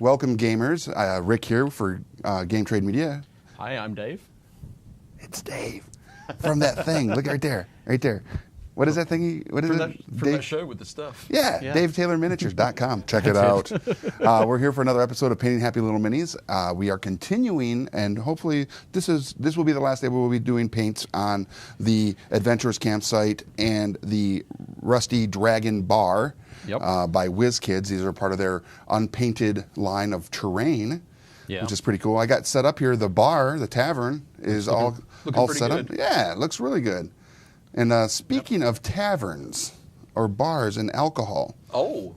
Welcome, gamers. Rick here for Game Trade Media. Hi, I'm Dave. It's Dave from that thing. Look right there, right there. What is that thing? What is From it? From that show with the stuff. Yeah, DaveTaylorMiniatures.com. Check it out. We're here for another episode of Painting Happy Little Minis. We are continuing, and hopefully this will be the last day where we'll be doing paints on the Adventurous campsite and the Rusty Dragon Bar by Wizkids. These are part of their unpainted line of terrain, which is pretty cool. I got set up here. The bar, the tavern, is all set up. Yeah, it looks really good. And speaking of taverns or bars and alcohol. Oh,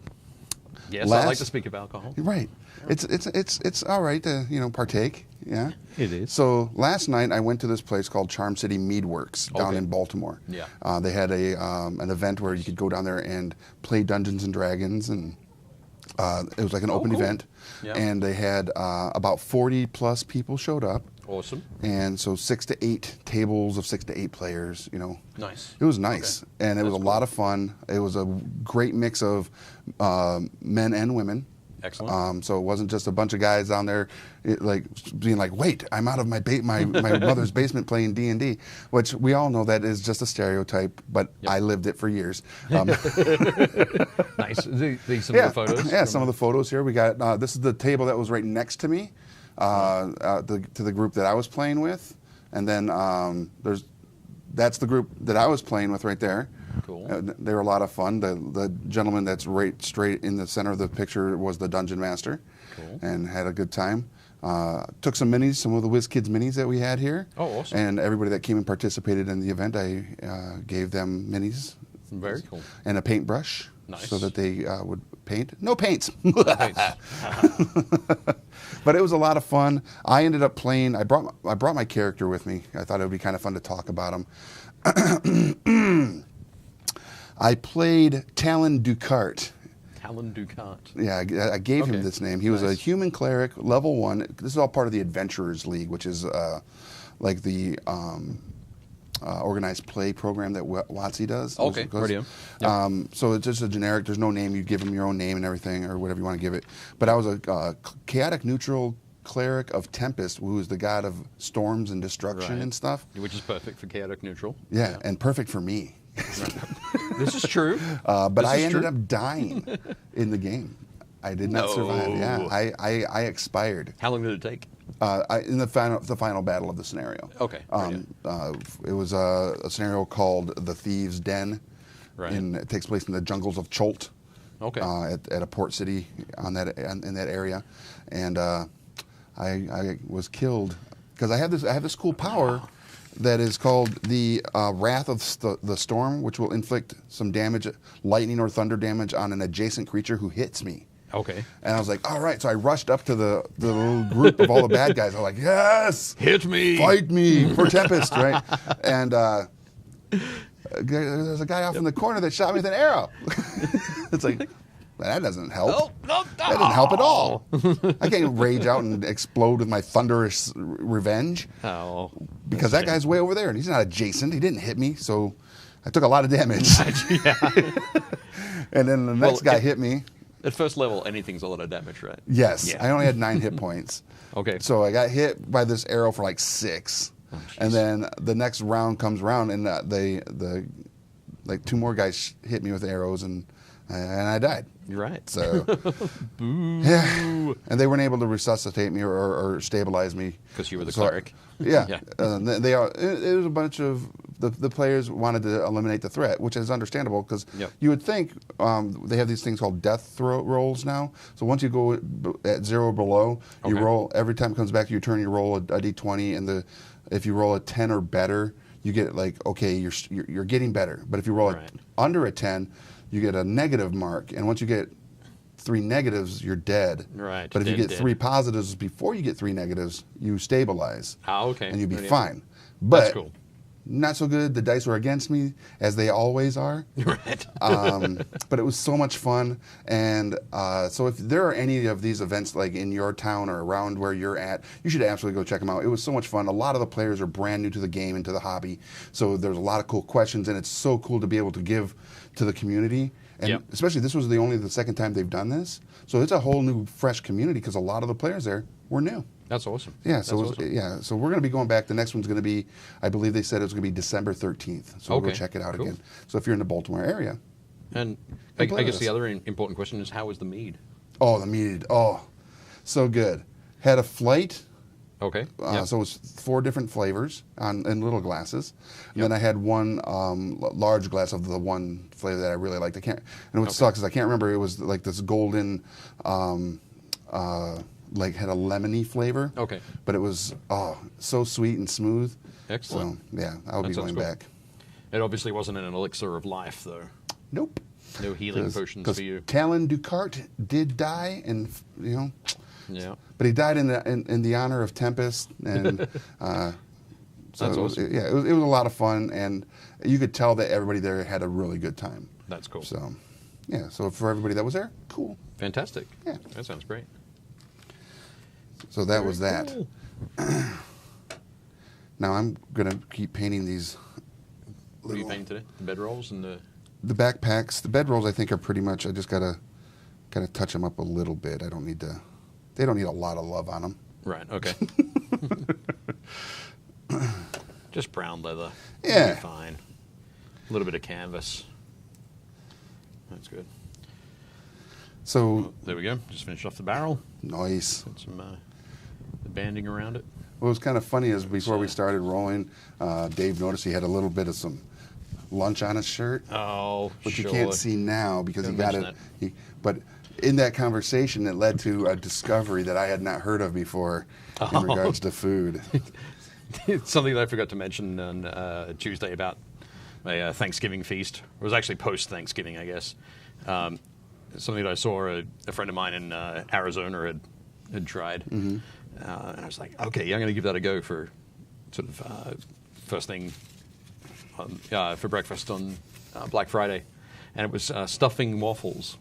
yes, I like to speak of alcohol. Right, it's all right to partake. Yeah, it is. So last night I went to this place called Charm City Meadworks down in Baltimore. Yeah, they had an event where you could go down there and play Dungeons and Dragons, and it was like an open event. Yeah. And they had about 40 plus people showed up. Awesome. And so 6 to 8 tables of 6 to 8 players, Nice. It was nice. Okay. And it was a lot of fun. It was a great mix of men and women. Excellent. So it wasn't just a bunch of guys down there being like, wait, I'm out of my mother's basement playing D&D, which we all know that is just a stereotype, but I lived it for years. Nice. These some of the photos? Yeah, some of the photos here. We got, this is the table that was right next to me. To the group that I was playing with, and then that's the group that I was playing with right there. Cool. They were a lot of fun. The gentleman that's right straight in the center of the picture was the Dungeon Master. Cool. And had a good time. Took some minis, some of the Wizkids minis that we had here. Oh, awesome. And everybody that came and participated in the event, I gave them minis. Very cool. And a paintbrush. Nice. So that they would paint. No paints. No paints. But it was a lot of fun. I ended up playing. I brought my character with me. I thought it would be kind of fun to talk about him. I played Talon Ducart. Talon Ducart. Yeah, I gave him this name. He was a human cleric, level 1. This is all part of the Adventurers League, which is like the organized play program that WotC does. Okay, radio. Yep. So it's just a generic, there's no name, you give them your own name and everything, or whatever you want to give it. But I was a chaotic neutral cleric of Tempest, who is the god of storms and destruction and stuff. Which is perfect for chaotic neutral. Yeah, and perfect for me. This is true. But I ended up dying in the game. I did not survive. Yeah, I expired. How long did it take? In the final battle of the scenario. Okay. It was a scenario called The Thieves' Den. Right. It takes place in the jungles of Cholt. Okay. At a port city in that area, and I was killed because I have this cool power that is called the Wrath of the Storm, which will inflict some damage, lightning or thunder damage, on an adjacent creature who hits me. Okay. And I was like, all right. So I rushed up to the little group of all the bad guys. I was like, yes! Hit me! Fight me for Tempest, right? And there's a guy off in the corner that shot me with an arrow. It's like, that doesn't help. No. That didn't help at all. I can't rage out and explode with my thunderous revenge. Oh. Because that guy's way over there, and he's not adjacent. He didn't hit me, so I took a lot of damage. And then the next guy hit me. At first level, anything's a lot of damage, right? Yes. Yeah. I only had 9 hit points. Okay. So I got hit by this arrow for like 6. Oh, and then the next round comes around, and like 2 more guys hit me with arrows, and I died. You're right. So, boo. Yeah. And they weren't able to resuscitate me or stabilize me. Because you were the cleric. Yeah. It was a bunch of the players wanted to eliminate the threat, which is understandable because you would think they have these things called death rolls now. So once you go at 0 or below, you roll every time it comes back to your turn. You roll a d20, and if you roll a 10 or better, you get you're getting better. But if you roll under a 10, you get a negative mark, and once you get 3 negatives, you're dead. Right. But if you get 3 positives before you get 3 negatives, you stabilize. Okay. And you'd be fine. But that's cool. Not so good. The dice were against me, as they always are. Right. But it was so much fun. And so if there are any of these events like in your town or around where you're at, you should absolutely go check them out. It was so much fun. A lot of the players are brand new to the game and to the hobby. So there's a lot of cool questions, and it's so cool to be able to give to the community. And Yep. especially this was the second time they've done this. So it's a whole new, fresh community because a lot of the players there were new. That's awesome. Yeah, That's so awesome. so we're going to be going back. The next one's going to be, I believe they said it was going to be December 13th. So we'll go Okay, check it out cool. again. So if you're in the Baltimore area. And Come play I guess with the us. other important question is, how was the mead? Oh, the mead. Oh, so good. Had a flight. Okay. Yep. So it was 4 different flavors in little glasses. And then I had one large glass of the one flavor that I really liked. And what sucks is I can't remember. It was like this golden, like had a lemony flavor. Okay. But it was so sweet and smooth. Excellent. So yeah, I'll be That sounds going cool. back. It obviously wasn't an elixir of life, though. Nope. No healing potions for you. Talon Ducart did die, and Yeah. but he died in the honor of Tempest, and so That's it was, awesome. yeah, it was a lot of fun, and you could tell that everybody there had a really good time. That's cool. So, yeah, so for everybody that was there, cool. Fantastic. Yeah. That sounds great. So that was that. Cool. Now I'm gonna keep painting these. What are you painting today? The bedrolls and The backpacks, the bedrolls, I think are pretty much. I just gotta touch them up a little bit. I don't need to. They don't need a lot of love on them. right. Okay. Just brown leather. Yeah. You'll be fine. A little bit of canvas. That's good. So There we go. Just finished off the barrel. nice. Put some the banding around it. What was kind of funny is before we started rolling, Dave noticed he had a little bit of some lunch on his shirt, Oh, which sure. you can't see now because he Don't got mention it. But in that conversation, it led to a discovery that I had not heard of before in regards to food. It's something that I forgot to mention on Tuesday about my Thanksgiving feast. It was actually post-Thanksgiving, I guess. Something that I saw a friend of mine in Arizona had tried. Mm-hmm. And I was like, okay, I'm going to give that a go for sort of first thing for breakfast on Black Friday. And it was stuffing waffles.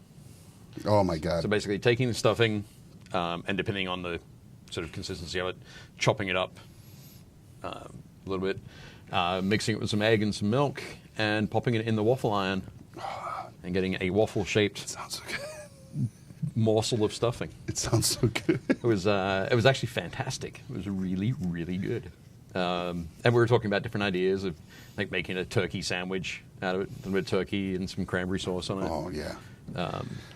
Oh my God! So basically taking the stuffing and depending on the sort of consistency of it, chopping it up a little bit, mixing it with some egg and some milk, and popping it in the waffle iron and getting a waffle-shaped Sounds so good. morsel of stuffing. It sounds so good. It was actually fantastic. It was really, really good. And we were talking about different ideas of like making a turkey sandwich out of it, a little bit of turkey and some cranberry sauce on it. Oh yeah.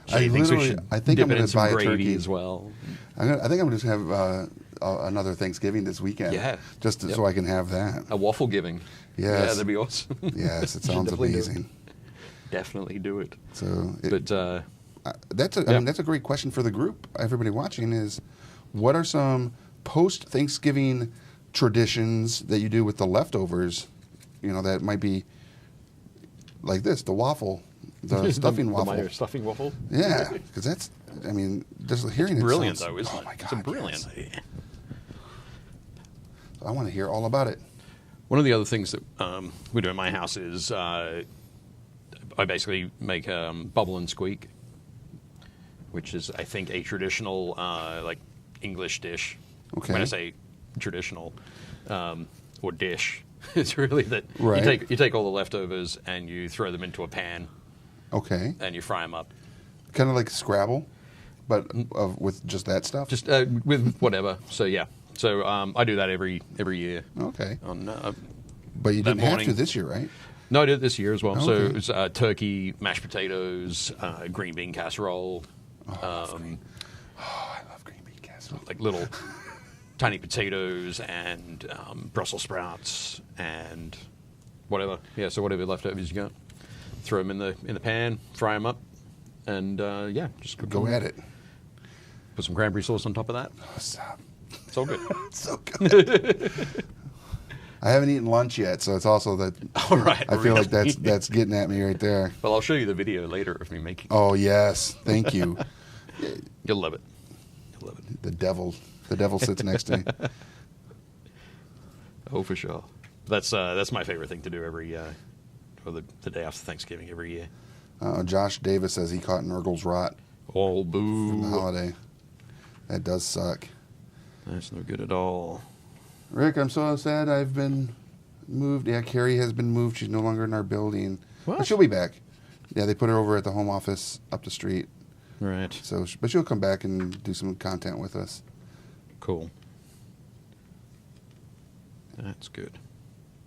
Shay thinks we should I think dip I'm it going in to some buy a gravy turkey as well. I think I'm just have another Thanksgiving this weekend. Yeah. Just Yep. so I can have that. A waffle giving. Yes. Yeah, that'd be awesome. Yes, it Should sounds definitely do it. amazing. Definitely do it. So, But I mean, that's a great question for the group. Everybody watching is, what are some post Thanksgiving traditions that you do with the leftovers? You know, that might be like this: the waffle, the stuffing waffle. The stuffing waffle. Yeah, because that's. I mean, just hearing it Brilliant, sounds, though, isn't oh it? my God, It's a brilliant yes. idea. I want to hear all about it. One of the other things that we do in my house is I basically make bubble and squeak, which is, I think, a traditional like English dish. Okay. When I say traditional or dish, it's really that Right. you take all the leftovers and you throw them into a pan Okay, and you fry them up. kind of like Scrabble, but with just that stuff. Just with whatever. So yeah. So I do that every year. Okay, On but you that didn't have morning. to this year, right? no, I did it this year as well. So Okay. it was turkey, mashed potatoes, green bean casserole, I love green bean casserole. like little tiny potatoes and Brussels sprouts and whatever. Yeah, so whatever leftovers you got, throw them in the pan, fry them up, and yeah, just cook Go them. at it. Put some cranberry sauce on top of that. Oh, stop. It's all good. It's so good. I haven't eaten lunch yet, so it's also that. All right. I feel like really. that's getting at me right there. Well, I'll show you the video later of me making. Oh yes, thank you. You'll love it. You'll love it. The devil sits next to me. Oh, for sure. That's my favorite thing to do every or the day after Thanksgiving every year. Josh Davis says he caught Nurgle's rot Oh, from boo! the holiday. That does suck. That's no good at all. Rick, I'm so sad I've been moved. Yeah, Carrie has been moved. She's no longer in our building. What? But she'll be back. Yeah, they put her over at the home office up the street. Right. So, but she'll come back and do some content with us. Cool. That's good.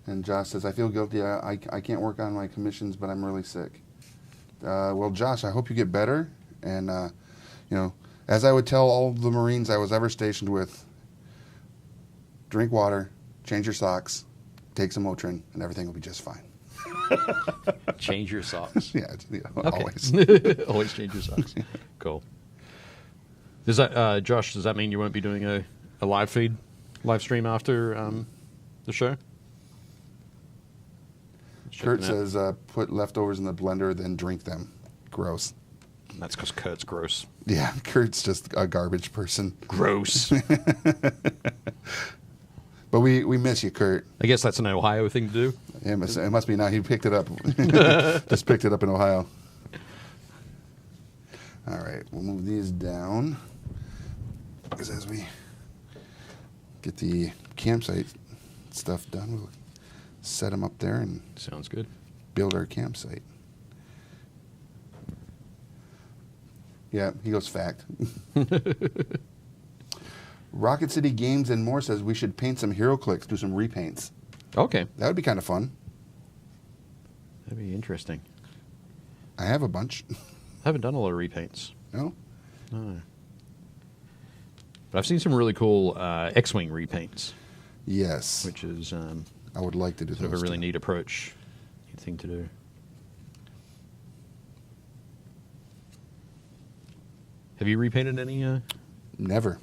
And Josh says, I feel guilty. I can't work on my commissions, but I'm really sick. Well, Josh, I hope you get better. And, you know, as I would tell all the Marines I was ever stationed with, drink water, change your socks, take some Motrin, and everything will be just fine. Change your socks. Yeah, always. Always change your socks. Cool. Does that, Josh, does that mean you won't be doing a live stream after the show? Kurt says, put leftovers in the blender, then drink them. Gross. That's because Kurt's gross. Yeah, Kurt's just a garbage person. Gross. But we miss you, Kurt. I guess that's an Ohio thing to do. Yeah, it must be now. He picked it up. Just picked it up in Ohio. All right, we'll move these down. Because as we get the campsite stuff done, we'll set them up there and sounds good. Build our campsite. Yeah, he goes fact. Rocket City Games and More says we should paint some HeroClix, do some repaints. Okay. That would be kind of fun. That'd be interesting. I have a bunch. I haven't done a lot of repaints. No? No. But I've seen some really cool X-Wing repaints. Yes. Which is I would like to do sort those of a really too. neat approach. Neat thing to do. Have you repainted any Never.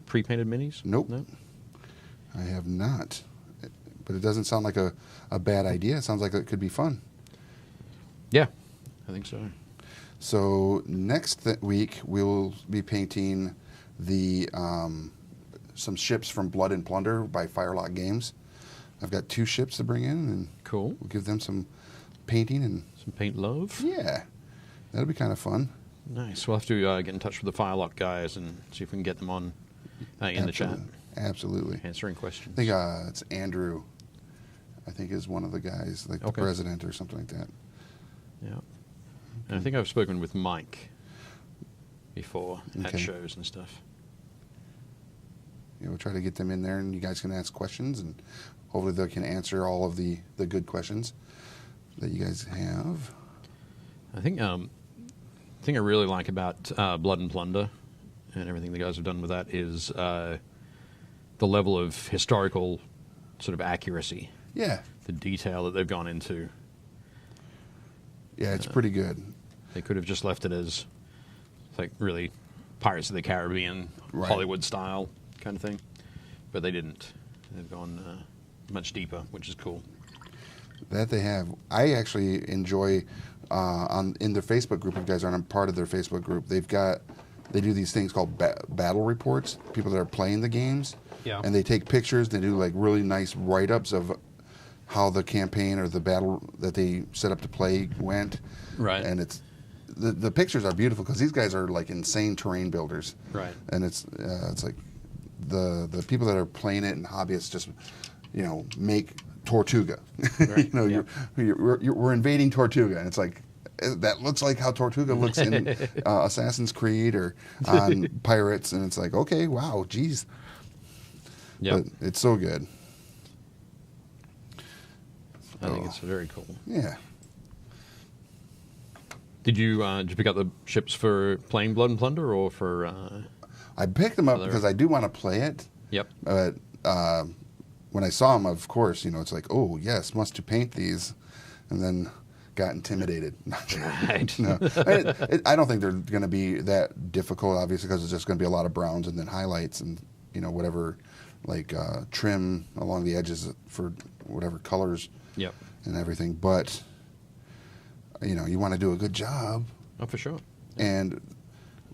pre-painted minis? Nope. No? I have not. But it doesn't sound like a bad idea. It sounds like it could be fun. Yeah, I think so. So next week we'll be painting the some ships from Blood and Plunder by Firelock Games. I've got 2 ships to bring in, and cool. We'll give them some painting and some paint love. Yeah, that'll be kind of fun. Nice. We'll have to get in touch with the Firelock guys and see if we can get them on in the chat. Absolutely. Answering questions. I think it's Andrew. I think is one of the guys, like the president or something like that. Yeah. And I think I've spoken with Mike before at shows and stuff. Yeah, we'll try to get them in there, and you guys can ask questions, and hopefully they can answer all of the good questions that you guys have. I think thing I really like about Blood and Plunder and everything the guys have done with that is the level of historical sort of accuracy. Yeah. The detail that they've gone into. Yeah, it's pretty good. They could have just left it as like really Pirates of the Caribbean, Hollywood style kind of thing, but they didn't. They've gone much deeper, which is cool. That they have. I actually enjoy in their Facebook group. If you guys aren't a part of their Facebook group, they do these things called battle reports. People that are playing the games, and they take pictures. They do like really nice write-ups of how the campaign or the battle that they set up to play went. Right. And it's the pictures are beautiful because these guys are like insane terrain builders. Right. And it's like the people that are playing it and hobbyists just make Tortuga. Right. We're invading Tortuga, and it's like that looks like how Tortuga looks in Assassin's Creed or on Pirates, and it's like, okay, wow, geez. Yeah. But it's so good. I think it's very cool. Yeah. Did you pick up the ships for playing Blood and Plunder or for? I picked them up because I do want to play it. Yep. But when I saw them, of course, it's like, oh yes, must to paint these, and then got intimidated. Right. No, I don't think they're going to be that difficult, obviously, because it's just going to be a lot of browns and then highlights and whatever, like trim along the edges for whatever colors. Yep. And everything, but you want to do a good job. Oh, for sure. And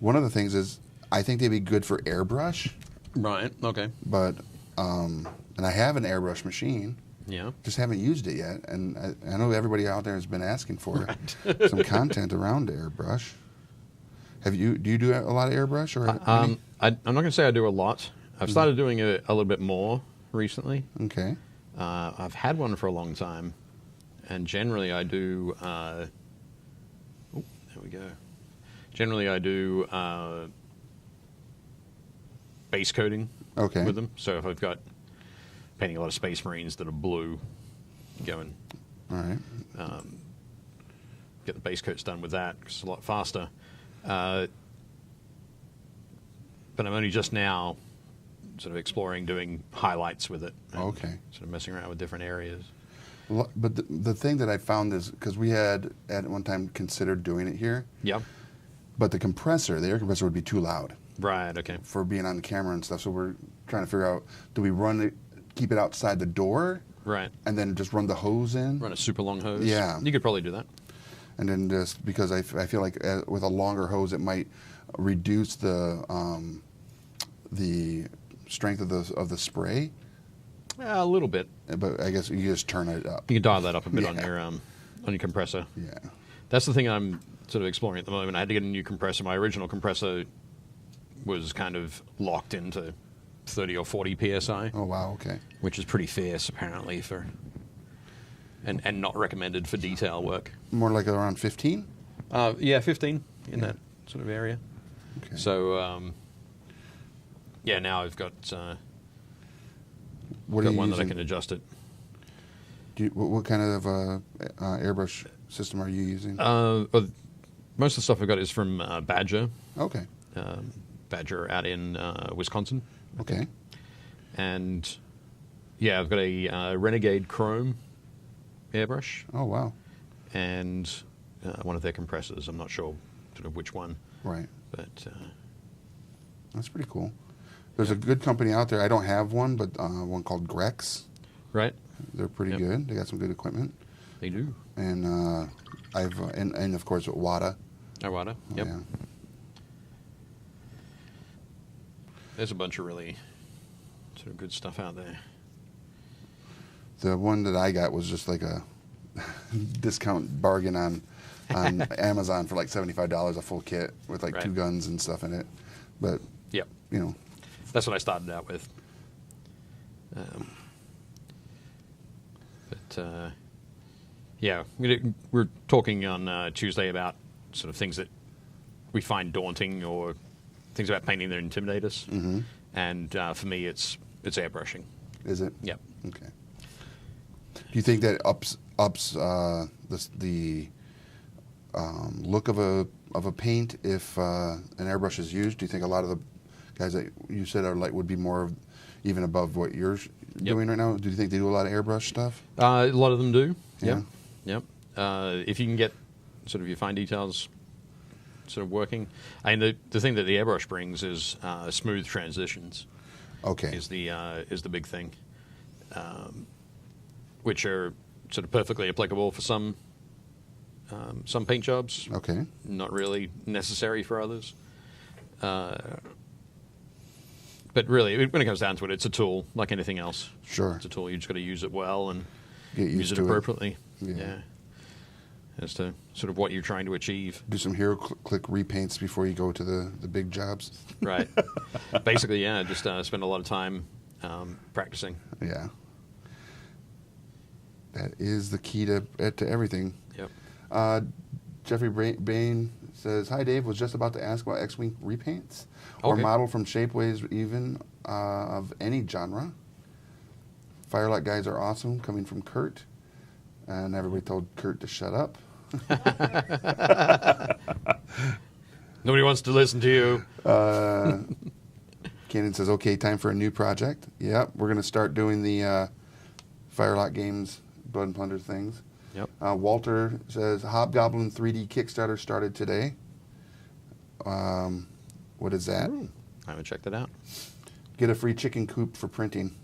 one of the things is, I think they'd be good for airbrush. Right. Okay. But and I have an airbrush machine. Yeah. Just haven't used it yet, and I know everybody out there has been asking for some content around airbrush. Do you do a lot of airbrush or? I'm not going to say I do a lot. I've started doing a little bit more recently. Okay. I've had one for a long time, And generally I do, there we go. Generally I do base coating with them. So if I've got painting a lot of Space Marines that are blue, going, all right, get the base coats done with that because it's a lot faster. But I'm only just now sort of exploring doing highlights with it. Okay. Sort of messing around with different areas. But the thing that I found is, because we had at one time considered doing it here. Yeah. But the air compressor would be too loud. Right, okay. For being on the camera and stuff. So we're trying to figure out, do we keep it outside the door? Right. And then just run the hose in? Run a super long hose? Yeah. You could probably do that. And then just, because I feel like with a longer hose, it might reduce the strength of the spray. A little bit. But I guess you just turn it up. You can dial that up a bit on your compressor. Yeah. That's the thing I'm sort of exploring at the moment. I had to get a new compressor. My original compressor was kind of locked into 30 or 40 psi. Oh wow, okay. Which is pretty fierce apparently and not recommended for detail work. More like around 15? Yeah, 15 in that sort of area. Okay. So now I've got one that I can adjust it. What kind of airbrush system are you using? Most of the stuff I've got is from Badger. Okay. Badger out in Wisconsin. Okay. And yeah, I've got a Renegade Chrome airbrush. Oh wow. And one of their compressors. I'm not sure sort of which one. Right. But that's pretty cool. There's a good company out there. I don't have one, but one called Grex. Right. They're pretty good. They got some good equipment. They do. And I've and of course Wada. Wada. Yep. Yeah. There's a bunch of really sort of good stuff out there. The one that I got was just like a discount bargain on Amazon for like $75 a full kit with like 2 guns and stuff in it. But yep. You know, that's what I started out with. Yeah, we're talking on Tuesday about sort of things that we find daunting or things about painting that intimidate us. Mm-hmm. And for me, it's airbrushing. Is it? Yep. Okay. Do you think that ups the look of a paint if an airbrush is used? Do you think a lot of the guys that you said would be more even above what you're doing right now? Do you think they do a lot of airbrush stuff? A lot of them do. Yeah. Yep. If you can get sort of your fine details sort of working, I mean the thing that the airbrush brings is smooth transitions. Okay. Is the big thing, which are sort of perfectly applicable for some paint jobs. Okay. Not really necessary for others. But really, when it comes down to it, it's a tool like anything else. Sure. It's a tool. You just got to use it well and get used use it to appropriately. Yeah. As to sort of what you're trying to achieve. Do some hero click repaints before you go to the big jobs. Right. Basically, yeah. Just spend a lot of time practicing. Yeah. That is the key to everything. Yep. Jeffrey Bain says, "Hi Dave, was just about to ask about X-Wing repaints or Okay. model from Shapeways even of any genre. Firelight guys are awesome." Coming from Kurt, and everybody told Kurt to shut up. Nobody wants to listen to you. Cannon says, "Okay, time for a new project." Yep, we're going to start doing the Firelight Games Blood and Plunder things. Yep. Walter says, "Hobgoblin 3D Kickstarter started today." What is that? I haven't checked it out. Get a free chicken coop for printing.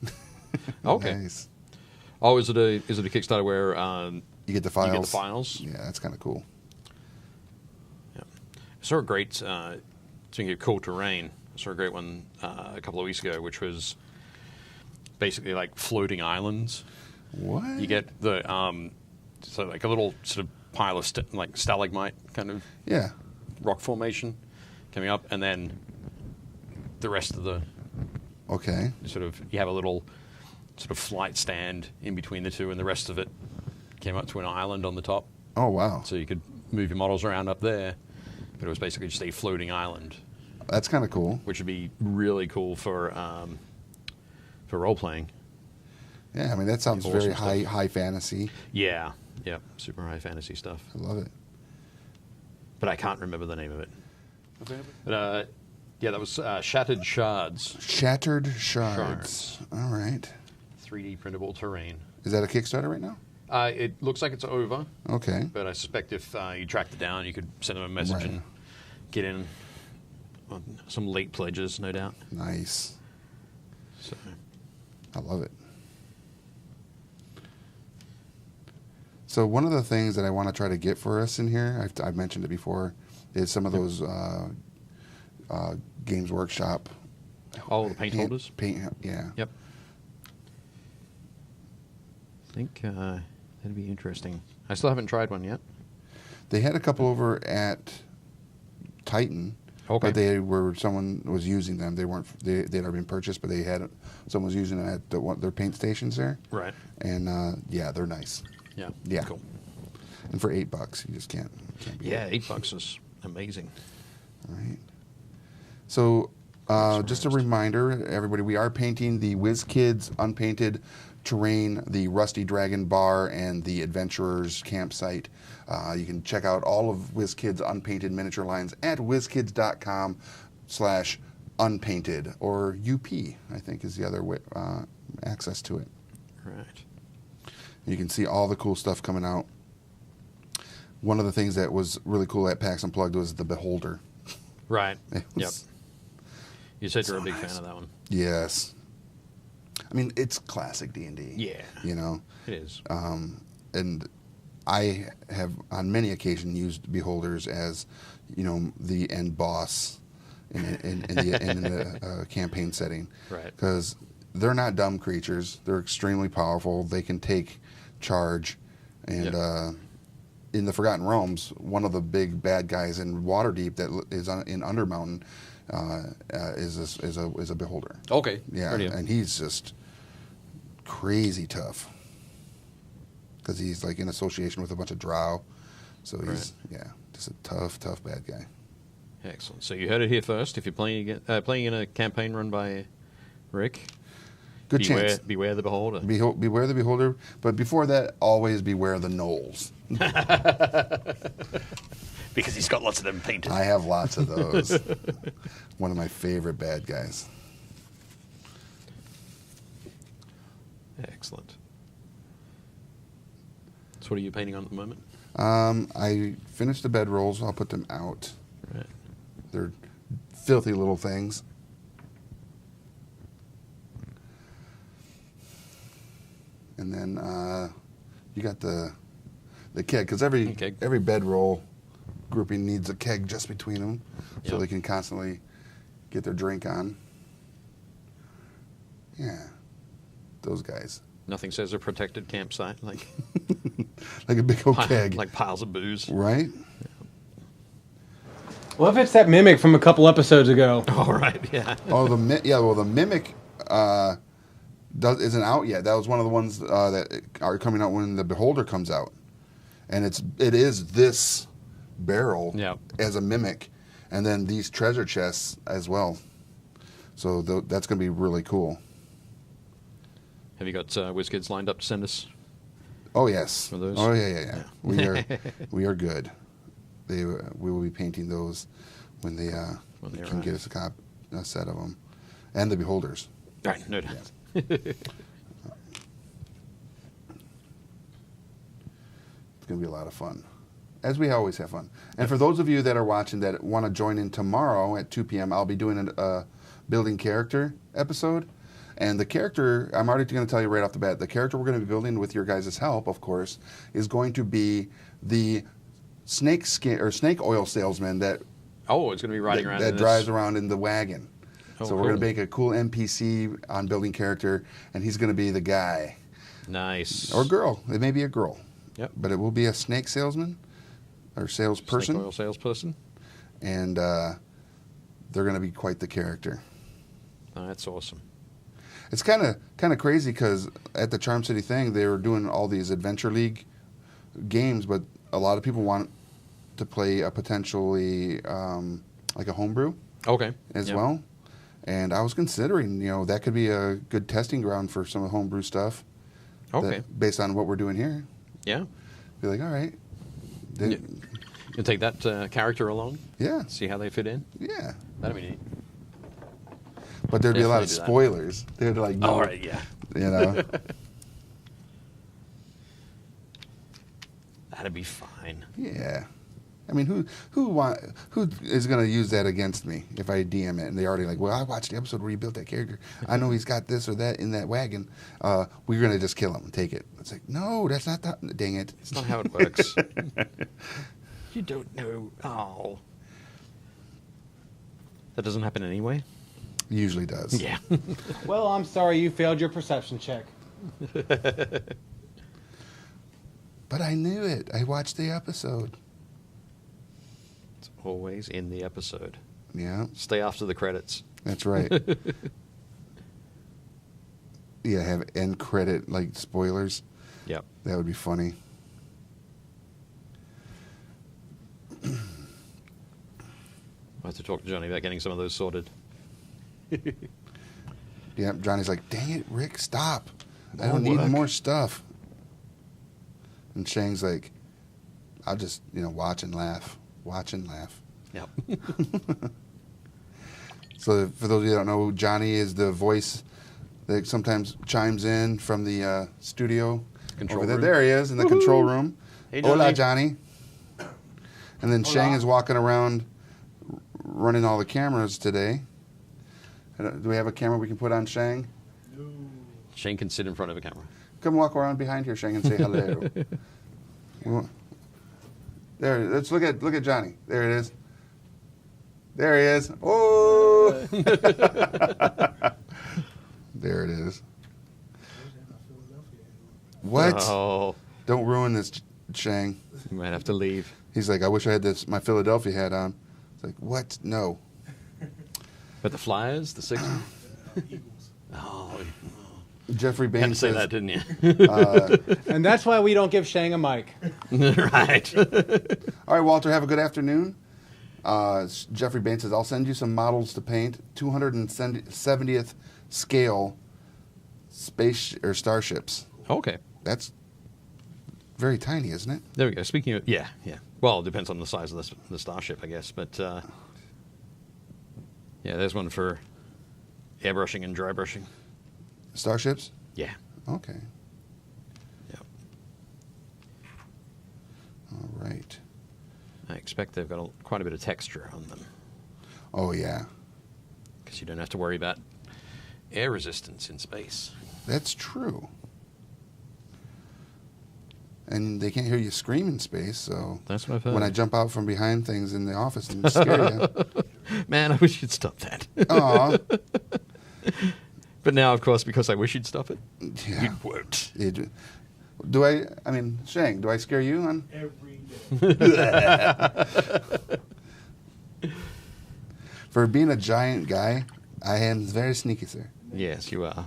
Okay. Nice. Oh, is it a Kickstarter where You get the files. you get the files? Yeah, that's kind of cool. Yeah. I saw a great, speaking of cool terrain, I saw a great one a couple of weeks ago, which was basically like floating islands. What? You get the, so like a little sort of pile of like stalagmite kind of rock formation coming up, and then the rest of the, Okay. you have a little sort of flight stand in between the two, and the rest of it came up to an island on the top, Oh, wow. so you could move your models around up there. But it was basically just a floating island, That's kind of cool. which would be really cool for role playing. Yeah, I mean, that sounds Awesome very stuff. high fantasy. Yeah, super high fantasy stuff. I love it. But I can't remember the name of it. But yeah, that was Shattered Shards. Shattered Shards. All right. 3D printable terrain. Is that a Kickstarter right now? It looks like it's over, Okay. but I suspect if you tracked it down, you could send them a message Right. and get in on some late pledges, no doubt. Nice. So, I love it. So one of the things that I want to try to get for us in here, I've mentioned it before, is some of those Games Workshop. all the paint holders. Paint, yeah. Yep. I think that'd be interesting. I still haven't tried one yet. They had a couple over at Titan, Okay. but someone was using them. They'd already been purchased, but someone was using them at their paint stations there. Right. And yeah, they're nice. Yeah. Yeah. Cool. And for $8, you just can't beat Yeah, it. $8 is amazing. All right. So, just a reminder, everybody, we are painting the Wizkids unpainted terrain, the Rusty Dragon bar, and the Adventurers campsite. You can check out all of Wizkids unpainted miniature lines at wizkids.com/unpainted, or UP, I think is the other way, access to it. Right. You can see all the cool stuff coming out. One of the things that was really cool at PAX Unplugged was the Beholder. Right. It Yep. was You said so you're a big nice. fan of that one. Yes. I mean, it's classic D&D. Yeah. You know? It is. And I have on many occasions used Beholders as, the end boss in the campaign setting. Right. Because they're not dumb creatures. They're extremely powerful. They can take charge. And in the Forgotten Realms, one of the big bad guys in Waterdeep that is in Undermountain is a Beholder. Okay. Yeah, Heard you. and he's just crazy tough because he's like in association with a bunch of drow. So he's just a tough bad guy. Excellent. So you heard it here first. If you're playing in a campaign run by Rick, Good chance. Beware the Beholder. Beware the Beholder, but before that, always beware the Gnolls. Because he's got lots of them painted. I have lots of those. One of my favorite bad guys. Excellent. So what are you painting on at the moment? I finished the bedrolls. I'll put them out. Right. They're filthy little things. And then you got the keg, because every bedroll grouping needs a keg just between them, so they can constantly get their drink on. Yeah, those guys. Nothing says a protected campsite like Like a big old keg. like piles of booze. Right? Well, if it's that mimic from a couple episodes ago. All right. Yeah. Oh, the mimic isn't out yet. That was one of the ones that are coming out when the Beholder comes out, and it is this barrel as a mimic, and then these treasure chests as well. So that's going to be really cool. Have you got Wizkids lined up to send us? Oh yes. For those? Oh yeah. We are good. We will be painting those when they can get us a set of them, and the Beholders. Right. No doubt. It's going to be a lot of fun, as we always have fun. And for those of you that are watching that want to join in tomorrow at 2 p.m., I'll be doing a building character episode. And the character, I'm already going to tell you right off the bat, the character we're going to be building with your guys' help, of course, is going to be the snake oil salesman that it's going to be riding around. That drives around in the wagon. Oh, so we're going to make a cool NPC on building character, and he's going to be the guy. Nice. Or girl. It may be a girl. Yep. But it will be a snake salesman or salesperson. Snake oil salesperson. And they're going to be quite the character. Oh, that's awesome. It's kind of crazy because at the Charm City thing, they were doing all these Adventure League games, but a lot of people want to play a potentially like a homebrew Okay. as Yep. well. And I was considering, that could be a good testing ground for some of the homebrew stuff. Okay. Based on what we're doing here. Yeah. Be like, all right. They- You'll take that character along, yeah. see how they fit in. Yeah. That'd be neat. But there'd be a lot of Definitely do that. spoilers. They'd like, no, All right, yeah. That'd be fine. Yeah. I mean, who is going to use that against me if I DM it and they already like, well, I watched the episode where you built that character. I know he's got this or that in that wagon. We're going to just kill him and take it. It's like, no, that's not that. Dang it. It's not how it works. You don't know. Oh. That doesn't happen anyway? Usually does. Yeah. Well, I'm sorry you failed your perception check. But I knew it. I watched the episode. It's always in the episode. Yeah, Stay after the credits. that's right. Yeah, have end credit like spoilers. Yep. That would be funny. I'll have to talk to Johnny about getting some of those sorted. Yeah, Johnny's like, dang it, Rick, stop. I More don't need work." more stuff. And Shang's like, I'll just, watch and laugh. Watch and laugh. Yep. So for those of you that don't know, Johnny is the voice that sometimes chimes in from the studio. Control Over there. room. There he is in the control room. Hey, Hola, Johnny. Johnny. And then Shang is walking around running all the cameras today. Do we have a camera we can put on Shang? Shane can sit in front of a camera. Come walk around behind here, Shang, and say hello. There, let's look at Johnny. There it is. There he is. Oh! There it is. What? Oh, Don't ruin this, Shang. you might have to leave. He's like, I wish I had my Philadelphia hat on. It's like, what? No. But the Flyers, the Sixers? Oh, Jeffrey you had to Baines say says, that, didn't you? And that's why we don't give Shang a mic. Right. all right, Walter, have a good afternoon. Jeffrey Baines says, I'll send you some models to paint. 270th scale space or starships. Okay. That's very tiny, isn't it? There we go. Speaking of, yeah. Well, it depends on the size of the starship, I guess. But, yeah, there's one for airbrushing and dry brushing. Starships? Yeah. Okay. Yep. All right. I expect they've got quite a bit of texture on them. Oh, yeah. Because you don't have to worry about air resistance in space. That's true. And they can't hear you scream in space, so That's what I've heard. when I jump out from behind things in the office and scare you. Man, I wish you'd stop that. Aw. But now, of course, because I wish you'd stop it, Yeah. you won't. Shang, do I scare you on? Every day. For being a giant guy, I am very sneaky, sir. Yes, you are.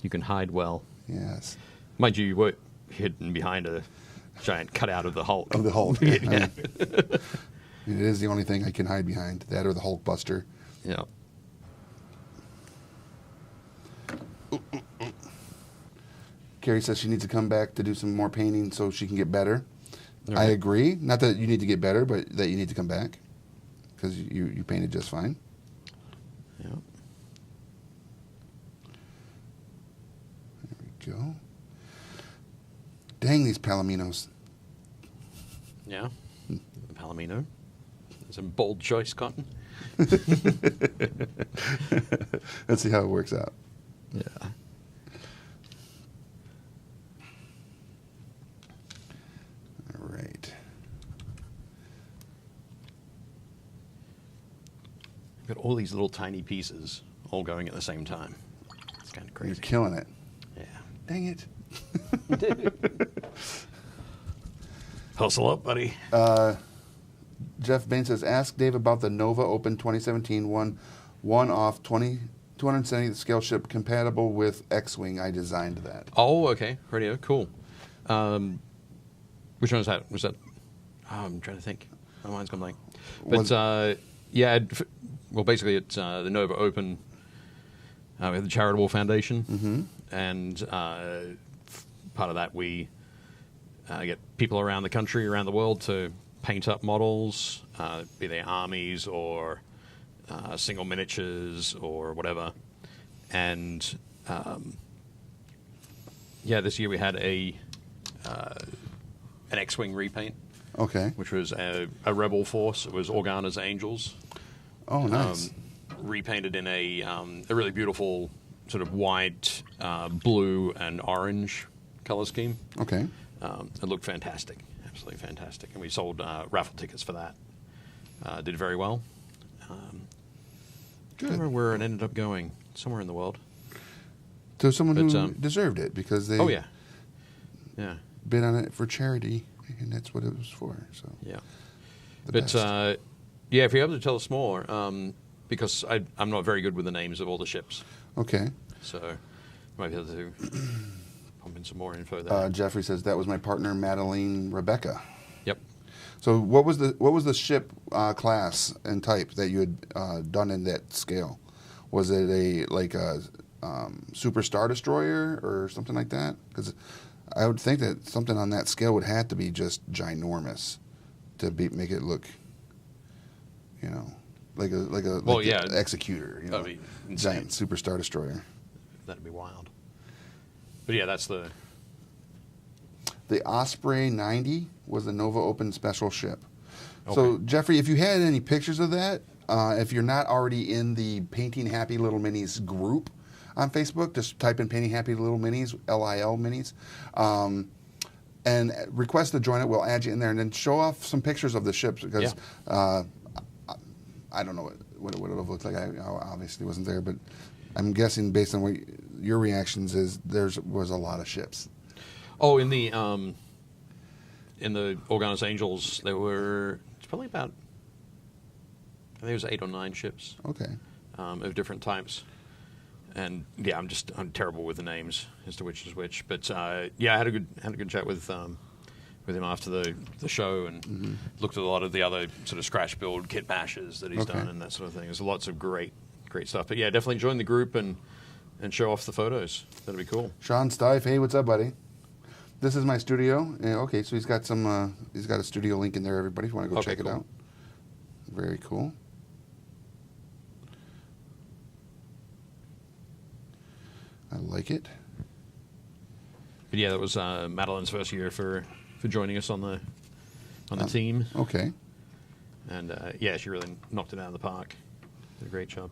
You can hide well. Yes. Mind you were hidden behind a giant cutout of the Hulk. Of the Hulk. Yeah. I mean, it is the only thing I can hide behind. That or the Hulk Buster. Yeah. Carrie says she needs to come back to do some more painting so she can get better. All I right. agree. Not that you need to get better, but that you need to come back. Because you painted just fine. Yeah. There we go. Dang, these Palominos. Yeah. Palomino. It's a bold choice, Cotton. Let's see how it works out. Yeah. All right. Got all these little tiny pieces all going at the same time. It's kind of You're crazy. killing it. Yeah. Dang it. Hustle up, buddy. Jeff Bain says, ask Dave about the Nova Open 2017 one-off 270th scale ship compatible with X-Wing. I designed that. Oh, okay. Radio. Cool. Which one was that? Was that? Oh, I'm trying to think. My mind's gone blank. But yeah, well, basically it's the Nova Open. We have the Charitable Foundation, and part of that we get people around the country, around the world, to paint up models, be they armies or single miniatures or whatever. And yeah, this year we had an X-wing repaint. Okay. Which was a rebel force. It was Organa's Angels. Oh, nice. Repainted in a really beautiful sort of white, blue, and orange color scheme. Okay. It looked fantastic, absolutely fantastic. And we sold raffle tickets for that. Did very well. Good. I don't remember where it ended up going. Somewhere in the world. So someone who deserved it because they bid on it for charity, and that's what it was for. So yeah. But yeah, if you're able to tell us more, because I'm not very good with the names of all the ships. Okay. So you might be able to pump in some more info there. Jeffrey says that was my partner, Madeline Rebecca. Yep. So what was the ship class and type that you had done in that scale? Was it a Super Star Destroyer or something like that? Because I would think that something on that scale would have to be just ginormous to make it look, like an executor, That'd be insane. Giant Super Star Destroyer. That'd be wild. But yeah, that's the Osprey 90 was the Nova Open special ship. Okay. So Jeffrey, if you had any pictures of that, if you're not already in the Painting Happy Little Minis group on Facebook, just type in Painting Happy Little Minis, LIL Minis, and request to join it. We'll add you in there, and then show off some pictures of the ships because I don't know what it would have looked like. I obviously wasn't there, but I'm guessing based on what your reactions is, was a lot of ships. Oh, in the Organa's Angels, it's probably about, I think it was 8 or 9 ships. Okay. Of different types. And yeah, I'm terrible with the names as to which is which. But yeah, I had a good chat with him after the show, and looked at a lot of the other sort of scratch build kit bashes that he's done and that sort of thing. There's lots of great stuff. But yeah, definitely join the group and show off the photos. That'd be cool. Sean Stife, hey, what's up, buddy? This is my studio. Okay, so he's got a studio link in there, everybody, if you want to go check it out. Very cool. I like it. But yeah, that was Madeline's first year for joining us on the team. Okay. And yeah, she really knocked it out of the park. Did a great job.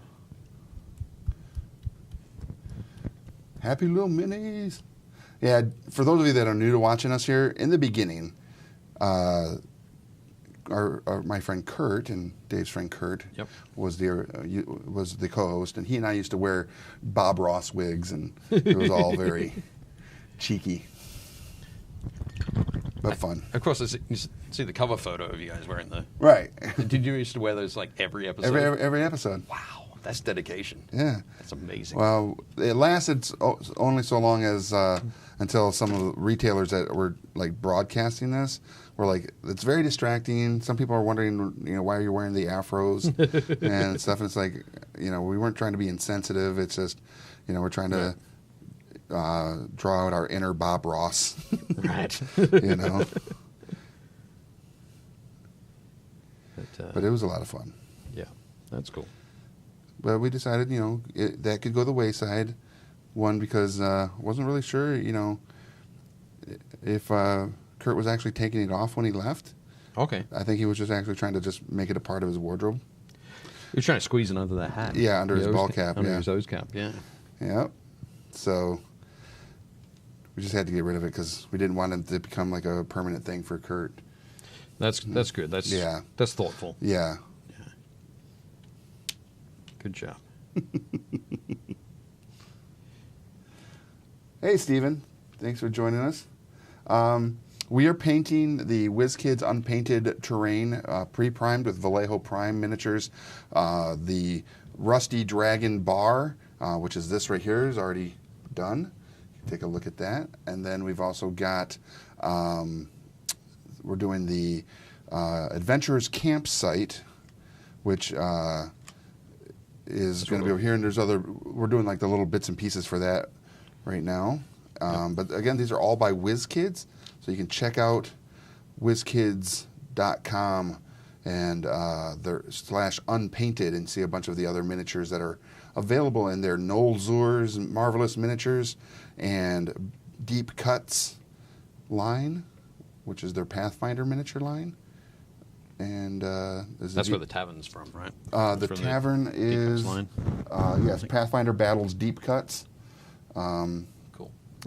Happy Little Minis. Yeah, for those of you that are new to watching us here, in the beginning, my friend Kurt, and Dave's friend Kurt, was the co-host, and he and I used to wear Bob Ross wigs, and it was all very cheeky, but fun. Of course, you see the cover photo of you guys wearing the... Right. Did you used to wear those like every episode? Every episode. Wow, that's dedication. Yeah. That's amazing. Well, it lasted only so long as until some of the retailers that were like broadcasting this were like, it's very distracting. Some people are wondering, why are you wearing the afros and stuff. And it's like, we weren't trying to be insensitive. It's just, we're trying to draw out our inner Bob Ross. Right. But it was a lot of fun. Yeah, that's cool. But we decided, that could go the wayside. One, because I wasn't really sure, if Kurt was actually taking it off when he left. Okay. I think he was just actually trying to just make it a part of his wardrobe. He was trying to squeeze it under that hat. Yeah, under his ball cap. Under his O's cap, yeah. Yep. So we just had to get rid of it because we didn't want it to become like a permanent thing for Kurt. That's good. That's thoughtful. Yeah. Good job. Hey, Stephen. Thanks for joining us. We are painting the Wizkids Unpainted Terrain, pre-primed with Vallejo Prime miniatures. The Rusty Dragon Bar, which is this right here, is already done. You take a look at that. And then we've also got, we're doing the Adventurous campsite, which is going to be over here. And there's we're doing like the little bits and pieces for that right now. But again, these are all by Wizkids. So you can check out Wizkids.com and their /unpainted and see a bunch of the other miniatures that are available in their Noel Zur's Marvelous Miniatures and Deep Cuts line, which is their Pathfinder miniature line. And that's where the tavern's from, right? The tavern is yes, Pathfinder Battles Deep Cuts. Cool.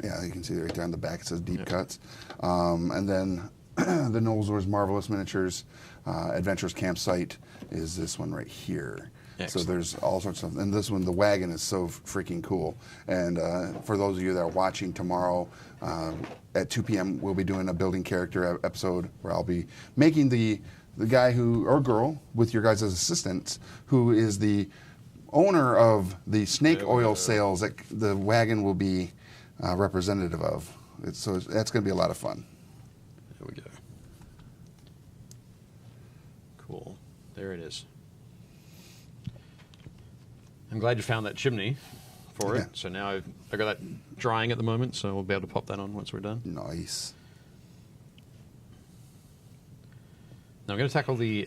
Yeah, you can see right there on the back it says Deep Cuts. And then the Noel Zur's Marvelous Miniatures Adventurous Campsite is this one right here. Excellent. So there's all sorts of, and this one, the wagon is so freaking cool. And for those of you that are watching tomorrow at 2 p.m., we'll be doing a building character episode where I'll be making the guy who, or girl, with your guys' assistants, who is the owner of the snake oil sales that the wagon will be representative of. So that's going to be a lot of fun. There we go. Cool. There it is. I'm glad you found that chimney for it. So now I've got that drying at the moment, so we'll be able to pop that on once we're done. Nice. Now I'm going to tackle the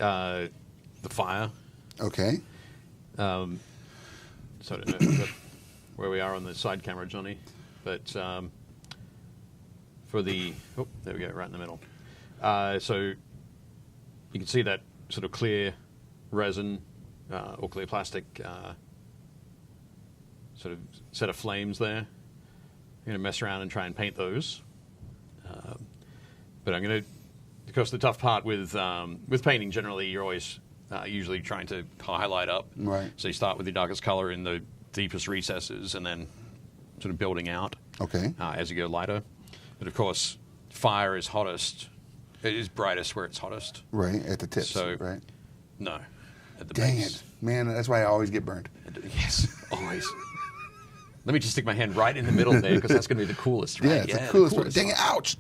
fire. Okay. So I don't know where we are on the side camera, Johnny, but for the there we go, right in the middle. So you can see that sort of clear resin or clear plastic sort of set of flames there. I'm going to mess around and try and paint those, but I'm going to. Because the tough part with painting, generally, you're always usually trying to highlight up. Right. So you start with your darkest color in the deepest recesses, and then sort of building out. Okay. As you go lighter, but of course, fire is hottest. It is brightest where it's hottest. Right at the tips. So right. No. At the Dang base. it, man! That's why I always get burned. Yes, always. Let me just stick my hand right in the middle there, because that's going to be the coolest. Right? Yeah, it's the coolest. Dang it! Ouch.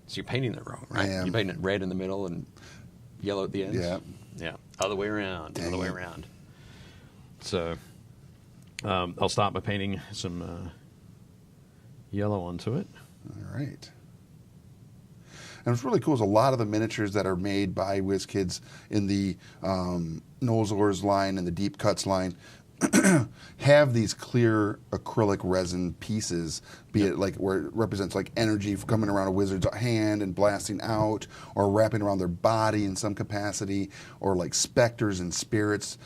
So you're painting it wrong, right? You're painting it red in the middle and yellow at the ends. Yeah. Yeah. Other way around. Other way around. So I'll start by painting some yellow onto it. All right. And what's really cool is a lot of the miniatures that are made by Wizkids in the Noel Zur's line and the Deep Cuts line have these clear acrylic resin pieces, be it like where it represents like energy coming around a wizard's hand and blasting out, or wrapping around their body in some capacity, or like specters and spirits,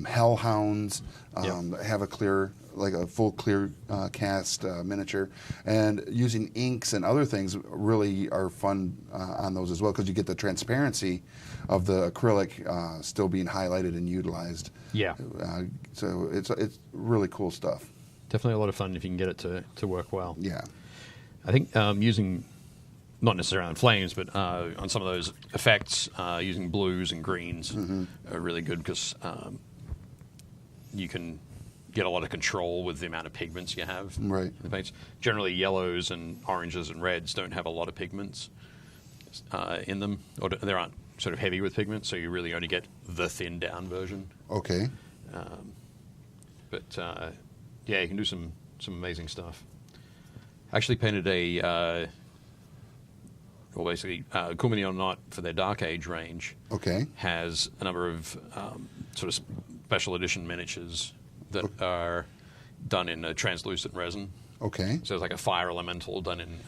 hellhounds have a clear, like a full clear cast miniature, and using inks and other things really are fun on those as well, because you get the transparency of the acrylic still being highlighted and utilized. Yeah. So it's really cool stuff. Definitely a lot of fun if you can get it to work well. Yeah. I think using, not necessarily on flames, but on some of those effects, using blues and greens are really good, because you can get a lot of control with the amount of pigments you have in the paints. Generally, yellows and oranges and reds don't have a lot of pigments in them, or they aren't sort of heavy with pigment, so you really only get the thinned down version. Okay. But yeah, you can do some amazing stuff. I actually painted a well, basically, Cool Mini or Not for their Dark Age range. Okay. Has a number of sort of special edition miniatures that are done in a translucent resin. Okay. So it's like a fire elemental done in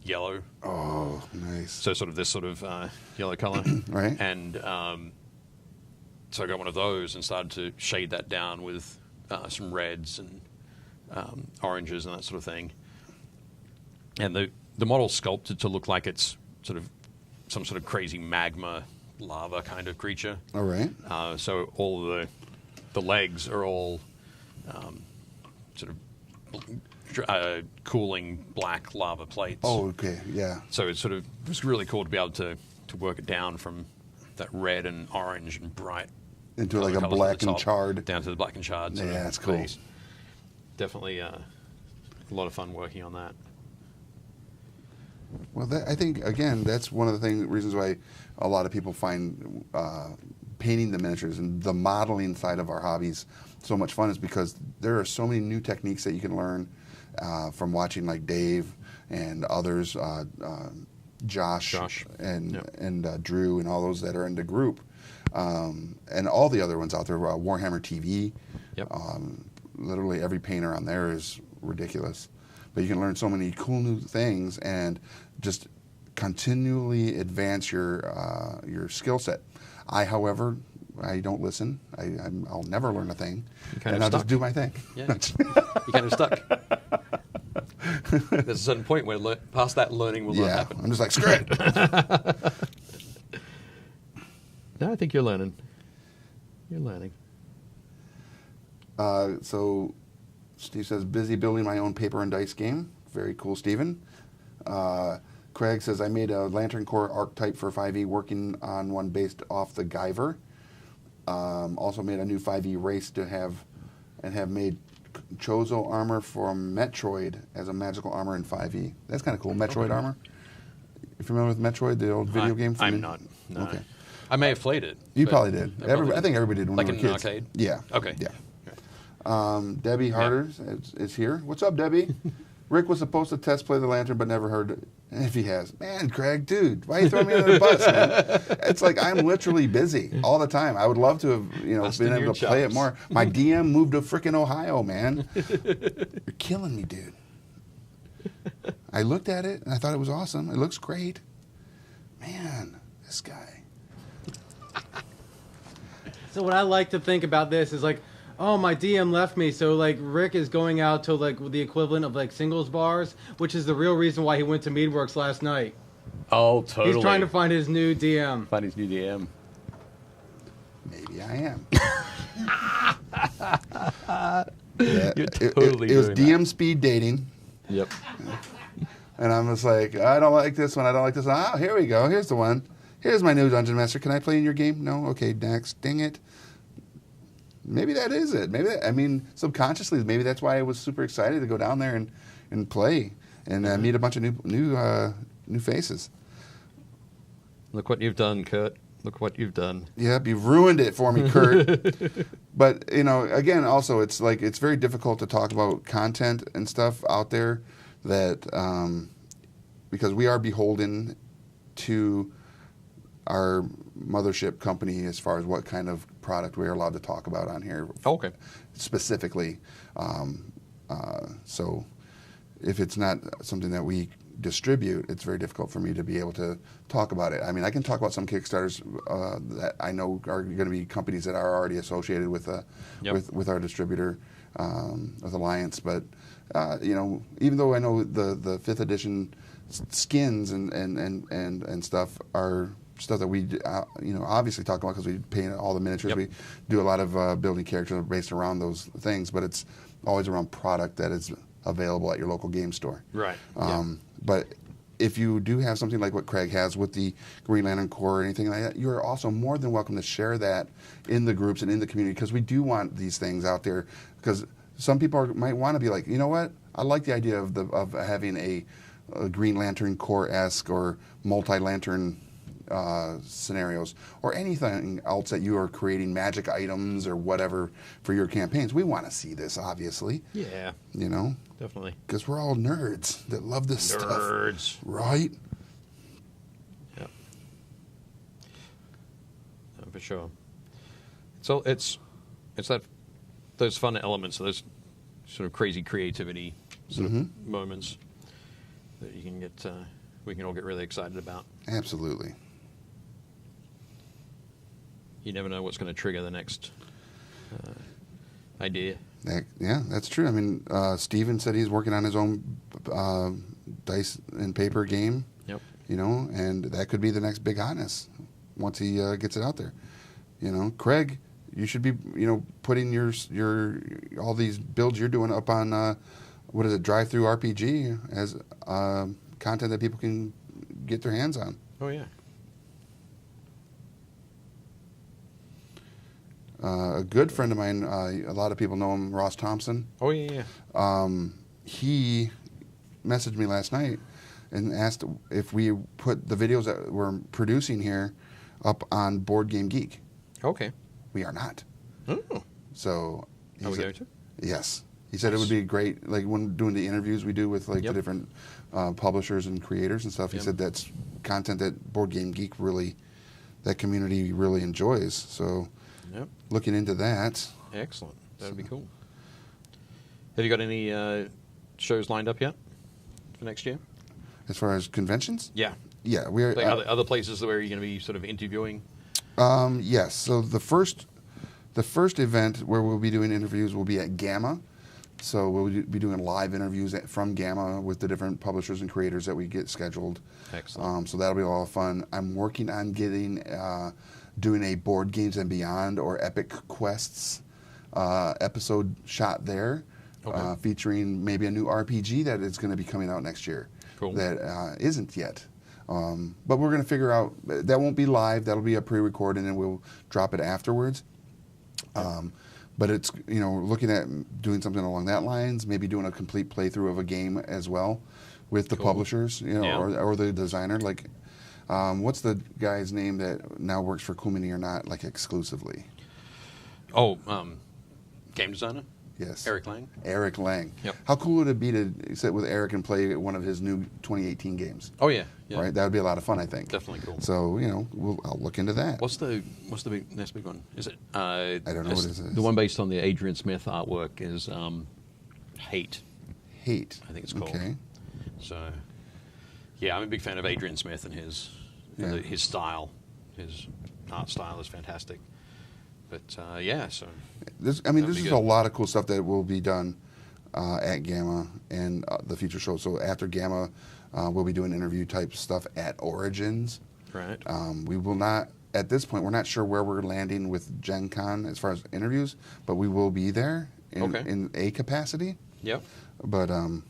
yellow. Oh, nice. So sort of this sort of yellow color. Right. And so I got one of those and started to shade that down with some reds and oranges and that sort of thing. And the model's sculpted to look like it's sort of some sort of crazy magma lava kind of creature. All right. So all of the legs are all sort of cooling black lava plates. Oh, okay, yeah. So it was really cool to be able to work it down from that red and orange and bright into like a black and charred down to the black and charred. Yeah, that's cool. Definitely a lot of fun working on that. Well, I think, again, that's one of the reasons why a lot of people find painting the miniatures and the modeling side of our hobbies so much fun, is because there are so many new techniques that you can learn from watching like Dave and others, Josh. And Drew and all those that are in the group, and all the other ones out there, Warhammer TV. Yep. Literally every painter on there is ridiculous. But you can learn so many cool new things and just continually advance your skill set. However, I don't listen. I'll never learn a thing, and I'll just do my thing. Yeah, you're kind of stuck. There's a certain point where past that learning will not happen. I'm just like, screw it. No, I think you're learning. You're learning. So Steve says, busy building my own paper and dice game. Very cool, Steven. Craig says, I made a Lantern Corps archetype for 5e, working on one based off the Guyver. Also made a new 5e race to have made Chozo armor from Metroid as a magical armor in 5e. That's kind of cool. Metroid armor. You familiar with Metroid, the old video game? I'm not. No. Okay. I may have played it. You probably did. I think everybody did when like we were in an kids. arcade? Yeah. Okay. Yeah. Debbie Harder is here. What's up, Debbie? Rick was supposed to test play the Lantern, but never heard if he has. Man, Craig, dude, why are you throwing me under the bus, man? It's like I'm literally busy all the time. I would love to have been able to play it more. My DM moved to frickin' Ohio, man. You're killing me, dude. I looked at it and I thought it was awesome. It looks great. Man, this guy. So what I like to think about this is like, oh, my DM left me, so like Rick is going out to like the equivalent of like singles bars, which is the real reason why he went to Meadworks last night. Oh, totally. He's trying to find his new DM. Find his new DM. Maybe I am. You're totally it was doing DM that. speed dating. Yep. And I'm just like, I don't like this one. I don't like this one. Oh, here we go. Here's the one. Here's my new Dungeon Master. Can I play in your game? No? Okay, next. Dang it. Maybe that is it. Subconsciously, maybe that's why I was super excited to go down there and play and meet a bunch of new faces. Look what you've done, Kurt. Look what you've done. Yep, you've ruined it for me, Kurt. But, again, also, it's very difficult to talk about content and stuff out there that, because we are beholden to our mothership company as far as what kind of product we're allowed to talk about on here. Okay. Specifically. So if it's not something that we distribute, it's very difficult for me to be able to talk about it. I mean, I can talk about some Kickstarters that I know are going to be companies that are already associated with with our distributor, with Alliance. But even though I know the 5th edition skins and stuff are stuff that we obviously talk about because we paint all the miniatures. Yep. We do a lot of building characters based around those things, but it's always around product that is available at your local game store. Right. But if you do have something like what Craig has with the Green Lantern Corps or anything like that, you're also more than welcome to share that in the groups and in the community, because we do want these things out there. Because some people might want to be like, you know what? I like the idea of having a Green Lantern Corps-esque or multi-lantern scenarios, or anything else that you are creating, magic items or whatever for your campaigns. We want to see this, obviously. Yeah. Definitely. Because we're all nerds that love this stuff. Nerds. Right? Yeah. For sure. So it's those fun elements, those sort of crazy creativity sort of moments that you can get, we can all get really excited about. Absolutely. You never know what's going to trigger the next idea. That's true. I mean, Steven said he's working on his own dice and paper game. Yep. And that could be the next big hotness once he gets it out there. Craig, you should be, putting your all these builds you're doing up on what is it, Drive-Through RPG as content that people can get their hands on. Oh yeah. A good friend of mine, a lot of people know him, Ross Thompson. Oh yeah. he messaged me last night and asked if we put the videos that we're producing here up on Board Game Geek. Okay. We are not. Oh. So Are we going to? Yes. He said it would be great, like when doing the interviews we do with like the different publishers and creators and stuff. He said that's content that Board Game Geek really, that community really enjoys. So looking into that. Excellent. That would be cool. Have you got any shows lined up yet for next year? As far as conventions? Yeah. Yeah. We're Like other places where you're going to be sort of interviewing? Yes. So the first event where we'll be doing interviews will be at Gamma. So we'll be doing live interviews from Gamma with the different publishers and creators that we get scheduled. Excellent. So that'll be a lot of fun. I'm working on getting doing a Board Games and Beyond or Epic Quests episode shot there, featuring maybe a new RPG that is going to be coming out next year. Cool. That isn't yet. But we're going to figure out, that won't be live, that'll be a pre-record and then we'll drop it afterwards. But it's, looking at doing something along that lines, maybe doing a complete playthrough of a game as well with the publishers, or the designer. Like, what's the guy's name that now works for Cool Mini or Not, like exclusively? Oh, game designer? Yes. Eric Lang? Eric Lang. Yep. How cool would it be to sit with Eric and play one of his new 2018 games? Oh, yeah. Right? That would be a lot of fun, I think. Definitely cool. So, I'll look into that. What's the next big one? Is it? I don't know what it is. The one based on the Adrian Smith artwork is Hate. Hate. I think it's called. Okay. So, yeah, I'm a big fan of Adrian Smith and his style. His art style is fantastic. But, so... This is a lot of cool stuff that will be done at Gamma and the future show. So after Gamma, we'll be doing interview type stuff at Origins. Right. We will not, at this point, we're not sure where we're landing with Gen Con as far as interviews, but we will be there in a capacity. Yep. But, and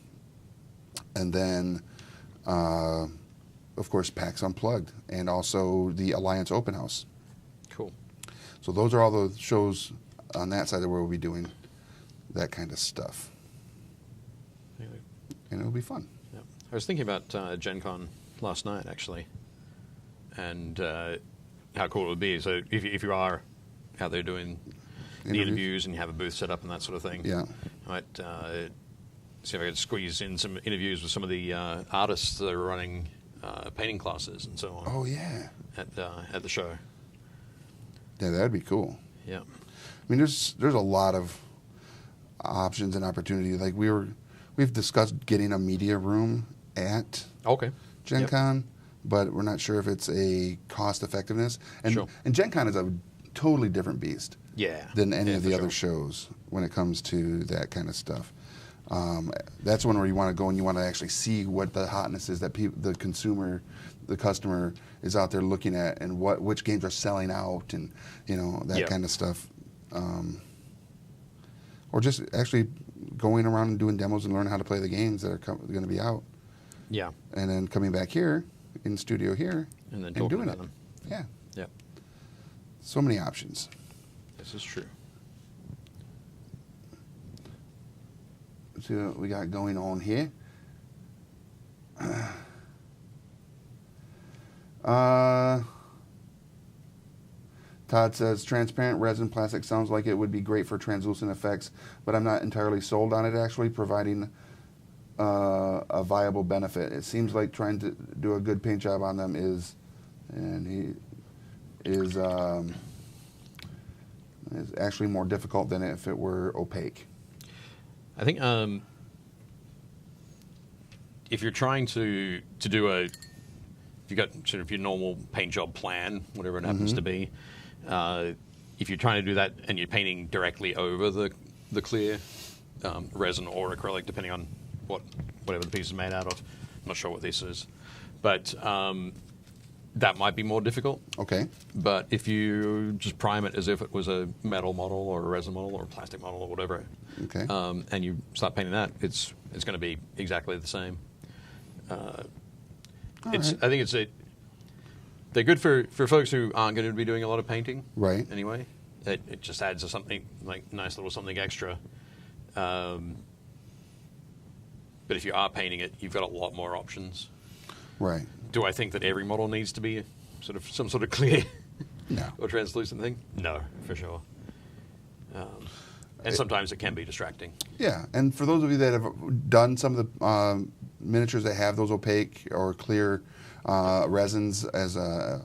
then, of course, PAX Unplugged and also the Alliance Open House. Cool. So those are all the shows on that side where we'll be doing that kind of stuff. And it'll be fun. Yeah. I was thinking about Gen Con last night, actually, and how cool it would be. So if you are out there doing the interviews and you have a booth set up and that sort of thing, I might see if I could squeeze in some interviews with some of the artists that are running painting classes and so on. Oh, yeah. At the show. Yeah, that'd be cool. Yeah. I mean, there's a lot of options and opportunity. Like we've discussed getting a media room at Gen Con, but we're not sure if it's a cost effectiveness. And and Gen Con is a totally different beast. Than any of the other shows when it comes to that kind of stuff. That's one where you want to go and you want to actually see what the hotness is that the customer is out there looking at, and which games are selling out, and that kind of stuff. Or just actually going around and doing demos and learning how to play the games that are going to be out. Yeah. And then coming back here in studio here and then doing about them. Yeah. Yeah. So many options. This is true. Let's see what we got going on here. Todd says, transparent resin plastic sounds like it would be great for translucent effects, but I'm not entirely sold on it actually providing a viable benefit. It seems like trying to do a good paint job on them is actually more difficult than if it were opaque. I think if you're trying to do if you've got sort of your normal paint job plan, whatever it happens to be, if you're trying to do that and you're painting directly over the clear resin or acrylic, depending on whatever the piece is made out of, I'm not sure what this is, but that might be more difficult. Okay. But if you just prime it as if it was a metal model or a resin model or a plastic model or whatever, okay, and you start painting that, it's going to be exactly the same. I think they're good for folks who aren't going to be doing a lot of painting. Right. Anyway, it just adds something like nice little something extra. But if you are painting it, you've got a lot more options. Right. Do I think that every model needs to be some sort of clear No. or translucent thing? No, for sure. And sometimes it can be distracting. Yeah, and for those of you that have done some of the miniatures that have those opaque or clear resins as a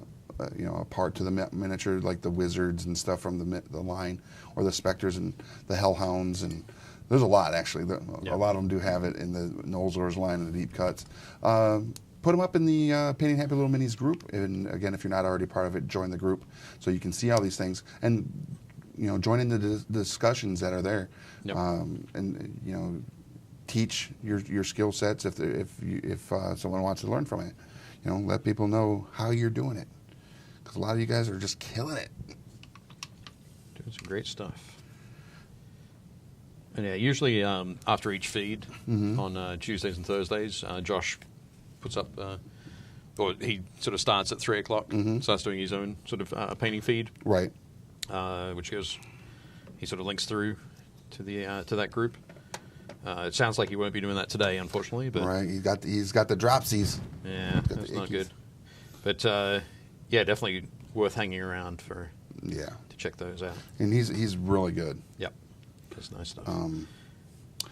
part to the miniature, like the wizards and stuff from the line, or the specters and the hellhounds, and there's a lot actually. A lot of them do have it in the Nolzor's line and the deep cuts. Put them up in the Painting Happy Little Minis group, and again, if you're not already part of it, join the group so you can see all these things and join in the discussions that are there, Yep. and teach your skill sets if someone wants to learn from it. Let people know how you're doing it, because a lot of you guys are just killing it. Doing some great stuff. And yeah, usually after each feed on Tuesdays and Thursdays, Josh puts up, or he sort of starts at 3 o'clock, starts doing his own sort of painting feed. Right. Which goes, he sort of links through to the to that group. It sounds like he won't be doing that today, unfortunately. But right, he's got the dropsies. Yeah, that's not good. But yeah, definitely worth hanging around for. Yeah. To check those out. And he's really good. Yep, that's nice stuff.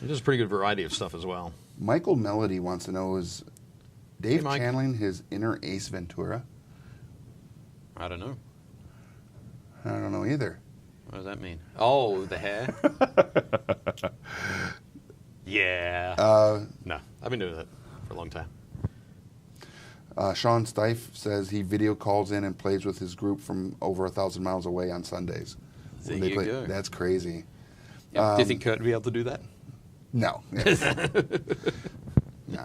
He does a pretty good variety of stuff as well. Michael Melody wants to know, is Dave Mike. channeling his inner Ace Ventura? I don't know. I don't know either. What does that mean? Oh, the hair? Yeah. No, I've been doing that for a long time. Sean Stife says he video calls in and plays with his group from over 1,000 miles away on Sundays. There you go. That's crazy. Yeah. Do you think Kurt would be able to do that? No. No.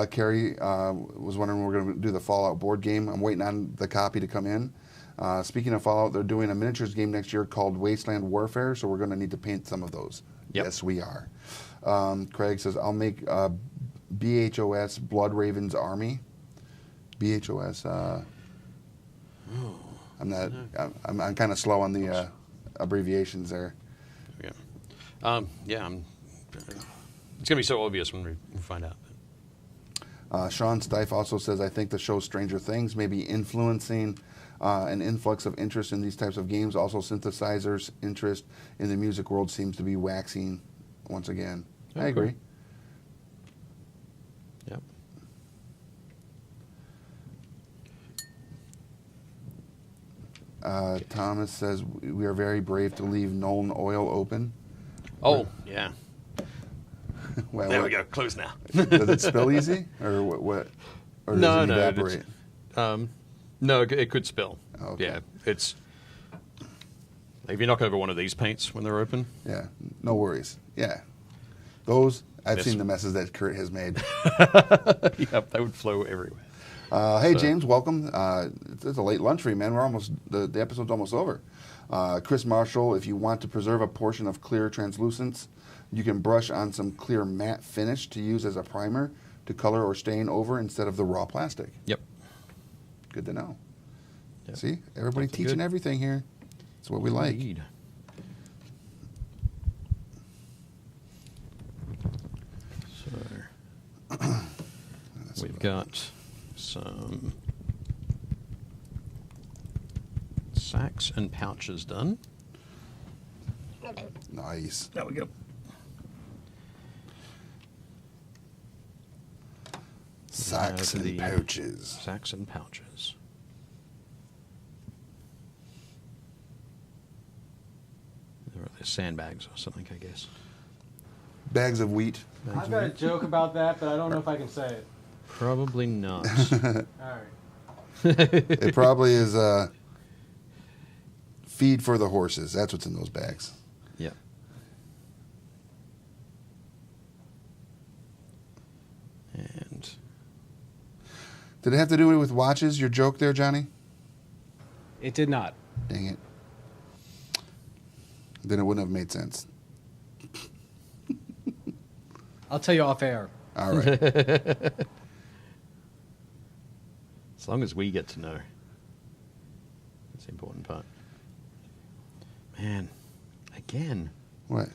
Carrie was wondering when we're going to do the Fallout board game. I'm waiting on the copy to come in. Speaking of Fallout, they're doing a miniatures game next year called Wasteland Warfare, so we're going to need to paint some of those. Yep. Yes, we are. Craig says, I'll make BHOS Blood Ravens Army. BHOS. I'm not. I'm kind of slow on the abbreviations there. Yeah. Yeah. It's gonna be so obvious when we find out. Sean Stife also says, I think the show Stranger Things may be influencing an influx of interest in these types of games. Also, synthesizers' interest in the music world seems to be waxing once again. Okay. I agree. Yep. Thomas says, we are very brave to leave Nuln Oil open. Oh, yeah. Well, There we go. Close now. Does it spill easy? Or what? Or does it evaporate? No, it could spill. Okay. Yeah, it's. If you knock over one of these paints when they're open. Yeah, no worries. Yeah. Those, I've Yes. seen the messes that Kurt has made. Yep, they would flow everywhere. Hey, James, welcome. It's a late lunch for you, man. We're almost, the episode's almost over. Chris Marshall, if you want to preserve a portion of clear translucence, you can brush on some clear matte finish to use as a primer to color or stain over instead of the raw plastic. Yep. Good to know. Yep. See, everybody Something teaching good. everything here. That's what we like. Indeed. So we've got some sacks and pouches done. Nice. There we go. Sacks and the pouches. Sacks and pouches. They're sandbags or something, I guess. Bags of wheat. I've got a joke about that, but I don't know if I can say it. Probably not. All right. It probably is feed for the horses. That's what's in those bags. Yep. And Did it have to do with watches, your joke there, Johnny? It did not. Dang it. Then it wouldn't have made sense. I'll tell you off air. All right. as long as we get to know, that's the important part. Man, again. What?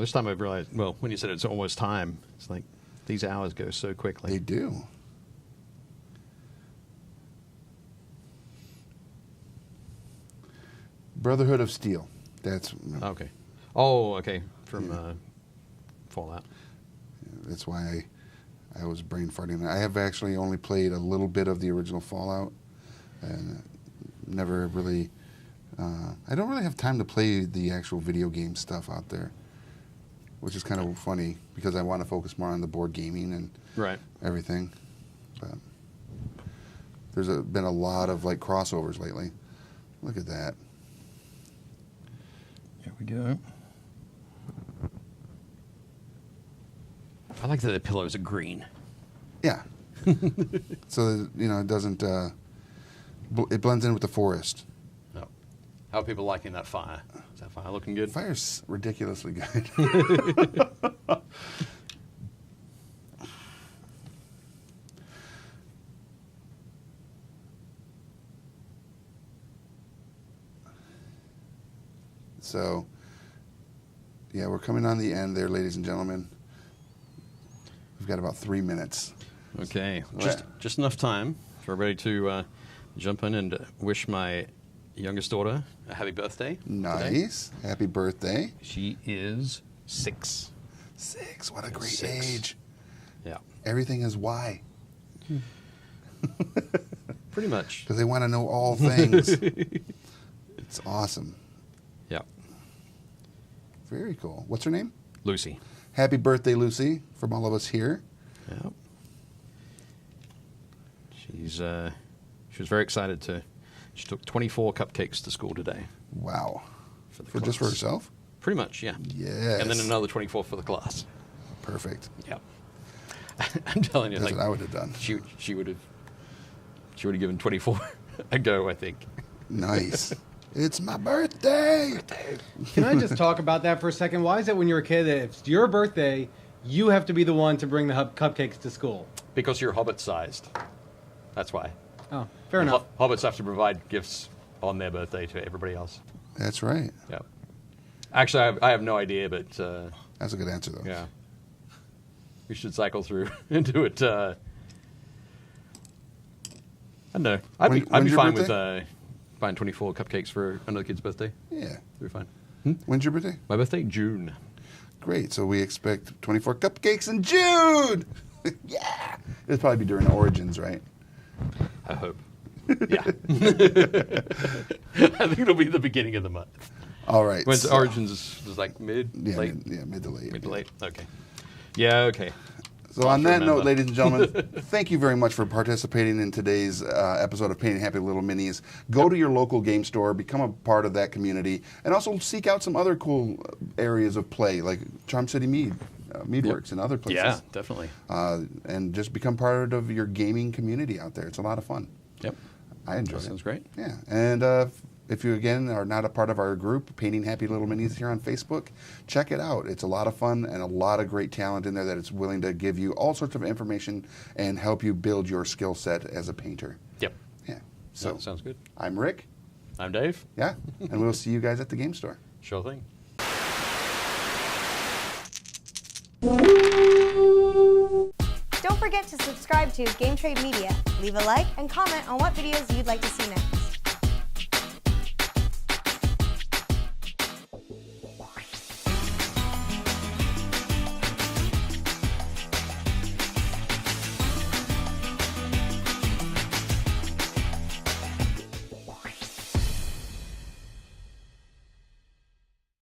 this time I've realized, well, when you said it's almost time, it's like these hours go so quickly. They do. Brotherhood of Steel. That's Okay. Oh, okay. From Fallout. that's why I was brain farting. I have actually only played a little bit of the original Fallout, and never really. I don't really have time to play the actual video game stuff out there, which is kind of funny because I want to focus more on the board gaming and Right. everything. But there's been a lot of like crossovers lately. Look at that. Here we go. I like that the pillows are green. Yeah. So that, it doesn't. It blends in with the forest. Oh. How are people liking that fire? Is that fire looking good? Fire's ridiculously good. So, yeah, we're coming on the end there, ladies and gentlemen. We've got about 3 minutes. Okay. Right. Just enough time for everybody to jump in and wish my youngest daughter a happy birthday. Today. Nice. Happy birthday. She is 6. 6. What a great 6. age. Yeah. Everything is why. Pretty much. Because they want to know all things. It's awesome. Yeah. Very cool. What's her name? Lucy. Happy birthday, Lucy, from all of us here. Yeah. She was very excited she took 24 cupcakes to school today. Wow. For Just for class. herself? Pretty much, yeah. Yes. And then another 24 for the class. Perfect. Yeah. I'm telling you, That's like what I would have done. she would have given 24 a go, I think. Nice. It's my birthday. Can I just talk about that for a second? Why is it when you're a kid that if it's your birthday, you have to be the one to bring the cupcakes to school? Because you're hobbit-sized. That's why. Oh, fair enough. Hobbits have to provide gifts on their birthday to everybody else. That's right. Yeah. Actually, I have no idea, but That's a good answer, though. yeah, we should cycle through and do it. I don't know. I'd be When's your fine birthday? with buying 24 cupcakes for another kid's birthday. Yeah. That'd be fine. When's your birthday? My birthday, June. Great. So we expect 24 cupcakes in June. Yeah. It'll probably be during Origins, right? I hope. Yeah. I think it'll be the beginning of the month. All right. When's so- Origins is like mid, Yeah, late, mid to late. mid to late. Okay. Yeah. Okay. So on that note, ladies and gentlemen, thank you very much for participating in today's episode of Painting Happy Little Minis. Go to your local game store, become a part of that community, and also seek out some other cool areas of play, like Charm City Meadworks and other places. Yeah, definitely. And just become part of your gaming community out there. It's a lot of fun. Yep. I enjoy it. Sounds great. Yeah. And if you, again, are not a part of our group, Painting Happy Little Minis here on Facebook, check it out. It's a lot of fun and a lot of great talent in there that is willing to give you all sorts of information and help you build your skill set as a painter. Yep. Yeah. So Sounds good. I'm Rick. I'm Dave. Yeah. And we'll see you guys at the game store. Sure thing. Don't forget to subscribe to Game Trade Media, leave a like, and comment on what videos you'd like to see next.